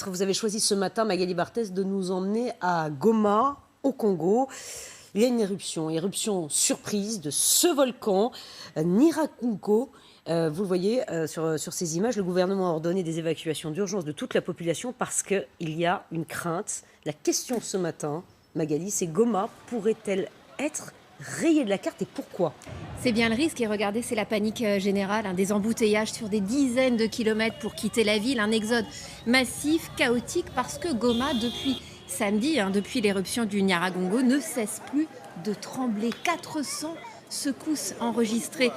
Vous avez choisi ce matin, Magali Barthez, de nous emmener à Goma, au Congo. Il y a une éruption surprise de ce volcan, Nyiragongo. Vous le voyez sur ces images, le gouvernement a ordonné des évacuations d'urgence de toute la population parce qu'il y a une crainte. La question ce matin, Magali, c'est Goma pourrait-elle être rayée de la carte et pourquoi ? C'est bien le risque et regardez, c'est la panique générale, des embouteillages sur des dizaines de kilomètres pour quitter la ville, un exode massif, chaotique parce que Goma, depuis samedi, depuis l'éruption du Nyiragongo, ne cesse plus de trembler. 400 secousses enregistrées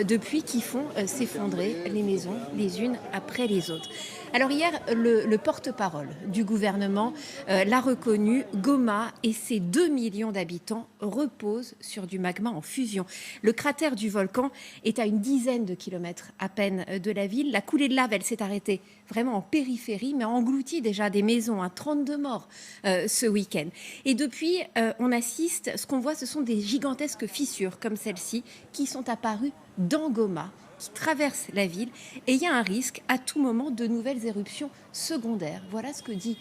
depuis qui font s'effondrer les maisons les unes après les autres. Alors hier, le porte-parole du gouvernement l'a reconnu, Goma et ses 2 millions d'habitants reposent sur du magma en fusion. Le cratère du volcan est à une dizaine de kilomètres à peine de la ville. La coulée de lave, elle s'est arrêtée vraiment en périphérie, mais a englouti déjà des maisons, 32 morts ce week-end. Et depuis, on assiste, ce qu'on voit, ce sont des gigantesques fissures comme celle-ci qui sont apparues dans Goma, qui traverse la ville, et il y a un risque à tout moment de nouvelles éruptions secondaires. Voilà ce que disent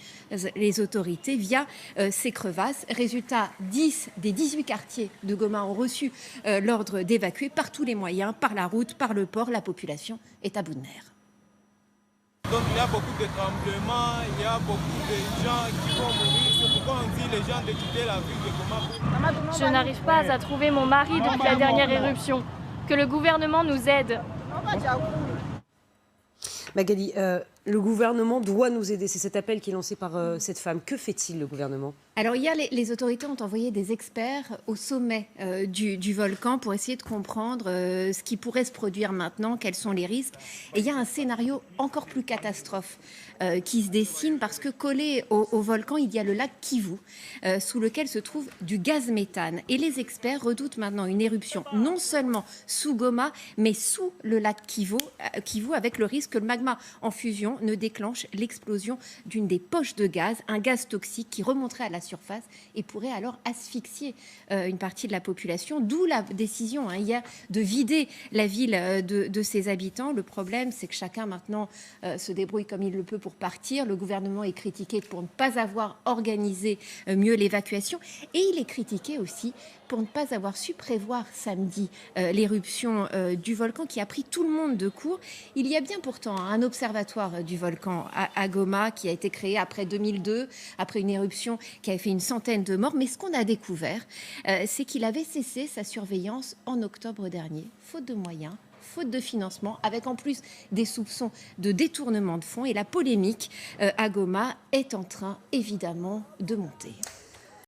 les autorités via ces crevasses. Résultat, 10 des 18 quartiers de Goma ont reçu l'ordre d'évacuer par tous les moyens, par la route, par le port. La population est à bout de nerfs. Donc il y a beaucoup de tremblements, il y a beaucoup de gens qui vont mourir. C'est pourquoi on dit les gens de quitter la ville de Goma. Je n'arrive pas à trouver mon mari depuis la dernière éruption. Que le gouvernement nous aide. Magali, le gouvernement doit nous aider. C'est cet appel qui est lancé par cette femme. Que fait-il, le gouvernement ? Alors hier, les autorités ont envoyé des experts au sommet du volcan pour essayer de comprendre ce qui pourrait se produire maintenant, quels sont les risques. Et il y a un scénario encore plus catastrophe qui se dessine parce que collé au volcan, il y a le lac Kivu, sous lequel se trouve du gaz méthane. Et les experts redoutent maintenant une éruption non seulement sous Goma, mais sous le lac Kivu avec le risque que le magma en fusion ne déclenche l'explosion d'une des poches de gaz, un gaz toxique qui remonterait à la surface et pourrait alors asphyxier une partie de la population, d'où la décision hier de vider la ville de ses habitants. Le problème, c'est que chacun maintenant se débrouille comme il le peut pour partir. Le gouvernement est critiqué pour ne pas avoir organisé mieux l'évacuation et il est critiqué aussi pour ne pas avoir su prévoir samedi l'éruption du volcan qui a pris tout le monde de court. Il y a bien pourtant un observatoire du volcan à Goma qui a été créé après 2002, après une éruption qui avait fait une centaine de morts. Mais ce qu'on a découvert, c'est qu'il avait cessé sa surveillance en octobre dernier, faute de moyens, faute de financement, avec en plus des soupçons de détournement de fonds. Et la polémique à Goma est en train, évidemment, de monter.